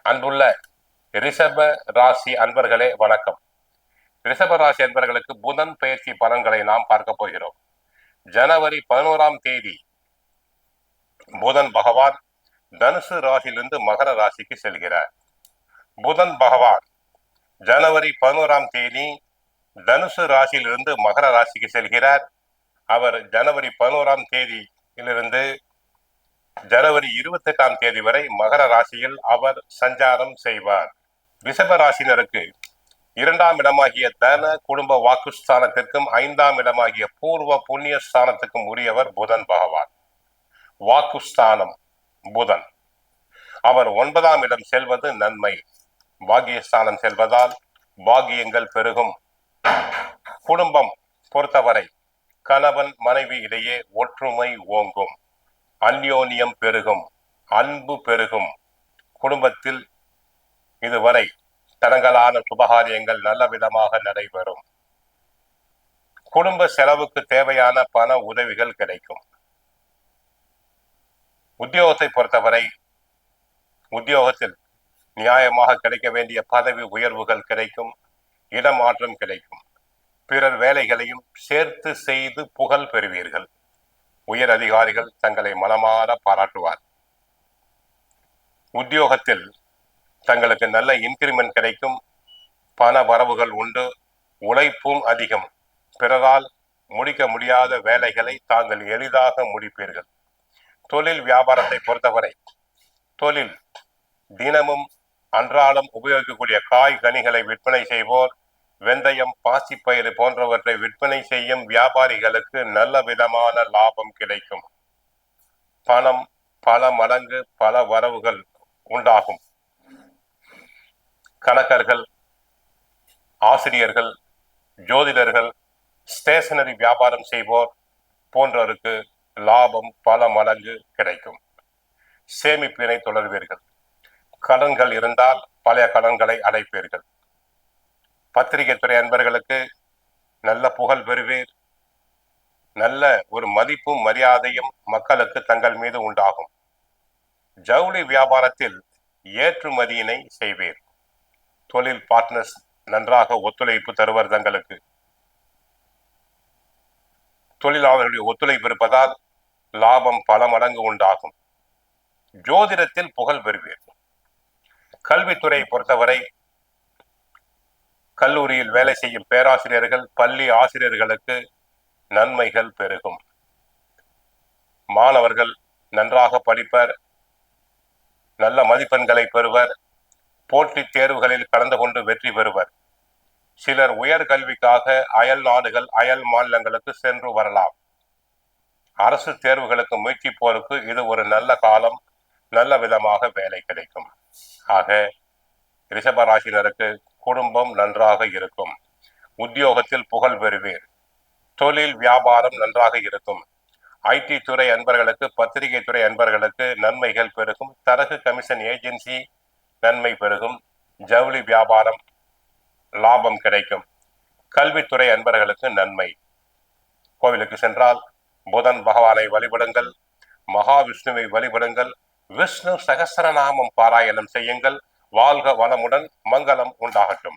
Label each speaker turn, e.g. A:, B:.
A: அன்புள்ள ரிஷப ராசி அன்பர்களே வணக்கம். ரிஷப ராசி அன்பர்களுக்கு புதன் பயிற்சி பலன்களை நாம் பார்க்க போகிறோம். ஜனவரி 11ஆம் தேதி புதன் பகவான் தனுசு ராசியிலிருந்து மகர ராசிக்கு செல்கிறார். புதன் பகவான் ஜனவரி 11ஆம் தேதி தனுசு ராசியிலிருந்து மகர ராசிக்கு செல்கிறார். அவர் ஜனவரி 11ஆம் தேதியிலிருந்து ஜனவரி 28ஆம் தேதி வரை மகர ராசியில் அவர் சஞ்சாரம் செய்வார். ரிஷப ராசினருக்கு 2ஆம் இடமாகிய தன குடும்ப வாக்குஸ்தானத்திற்கும் 5ஆம் இடமாகிய பூர்வ புண்ணிய ஸ்தானத்துக்கும் உரியவர் புதன் பகவான். வாக்குஸ்தானம் புதன். அவர் 9ஆம் இடம் செல்வது நன்மை. பாகியஸ்தானம் செல்வதால் பாகியங்கள் பெருகும். குடும்பம் பொறுத்தவரை கணவன் மனைவி இடையே ஒற்றுமை ஓங்கும், அந்யோன்யம் பெருகும், அன்பு பெருகும். குடும்பத்தில் இதுவரை தடங்கலான சுபகாரியங்கள் நல்ல விதமாக நடைபெறும். குடும்ப செலவுக்கு தேவையான பண உதவிகள் கிடைக்கும். உத்தியோகத்தை பொறுத்தவரை உத்தியோகத்தில் நியாயமாக கிடைக்க வேண்டிய பதவி உயர்வுகள் கிடைக்கும், இடமாற்றம் கிடைக்கும். பிறர் வேலைகளையும் சேர்த்து செய்து புகழ் பெறுவீர்கள். உயர் அதிகாரிகள் தங்களை மனமாற பாராட்டுவார். உத்தியோகத்தில் தங்களுக்கு நல்ல இன்கிரிமெண்ட் கிடைக்கும், பண வரவுகள் உண்டு, உழைப்பும் அதிகம். பிறரால் முடிக்க முடியாத வேலைகளை தாங்கள் எளிதாக முடிப்பீர்கள். தொழில் வியாபாரத்தை பொறுத்தவரை தொழில் தினமும் அன்றாடம் உபயோகிக்கக்கூடிய காய் கனிகளை விற்பனை செய்வோர், வெந்தயம், பாசிப்பயிறு போன்றவற்றை விற்பனை செய்யும் வியாபாரிகளுக்கு நல்ல விதமான லாபம் கிடைக்கும். பணம் பல மடங்கு பல வரவுகள் உண்டாகும். கணக்கர்கள், ஆசிரியர்கள், ஜோதிடர்கள், ஸ்டேஷனரி வியாபாரம் செய்வோர் போன்றோருக்கு லாபம் பல மடங்கு கிடைக்கும். சேமிப்பினை தொடர்வீர்கள். கடன்கள் இருந்தால் பழைய கடன்களை அடைப்பீர்கள். பத்திரிகை துறை அன்பர்களுக்கு நல்ல புகழ் பெறுவீர். நல்ல ஒரு மதிப்பும் மரியாதையும் மக்களுக்கு தங்கள் மீது உண்டாகும். ஜவுளி வியாபாரத்தில் ஏற்றுமதியினை செய்வீர். தொழில் பார்ட்னர்ஸ் நன்றாக ஒத்துழைப்பு தருவர். தங்களுக்கு தொழிலாளர்களுடைய ஒத்துழைப்பு இருப்பதால் லாபம் பல மடங்கு உண்டாகும். ஜோதிடத்தில் புகழ் பெறுவீர். கல்வித்துறையை பொறுத்தவரை கல்லூரியில் வேலை செய்யும் பேராசிரியர்கள், பள்ளி ஆசிரியர்களுக்கு நன்மைகள் பெருகும். மாணவர்கள் நன்றாக படிப்பர், நல்ல மதிப்பெண்களை பெறுவர், போட்டித் தேர்வுகளில் கலந்து கொண்டு வெற்றி பெறுவர். சிலர் உயர்கல்விக்காக அயல் நாடுகள், அயல் மாநிலங்களுக்கு சென்று வரலாம். அரசு தேர்வுகளுக்கு முயற்சிப்போருக்கு இது ஒரு நல்ல காலம், நல்ல விதமாக வேலை கிடைக்கும். ஆக ரிஷபராசினருக்கு குடும்பம் நன்றாக இருக்கும். உத்தியோகத்தில் புகழ் பெறுவீர். தொழில் வியாபாரம் நன்றாக இருக்கும். ஐடி துறை அன்பர்களுக்கு, பத்திரிகை துறை அன்பர்களுக்கு நன்மைகள் பெருகும். தரகு கமிஷன் ஏஜென்சி நன்மை பெருகும். ஜவுளி வியாபாரம் லாபம் கிடைக்கும். கல்வித்துறை அன்பர்களுக்கு நன்மை. கோவிலுக்கு சென்றால் புதன் பகவானை வழிபடுங்கள், மகாவிஷ்ணுவை வழிபடுங்கள், விஷ்ணு சகஸ்ரநாமம் பாராயணம் செய்யுங்கள். வாழ்க வளமுடன், மங்களம் உண்டாகட்டும்.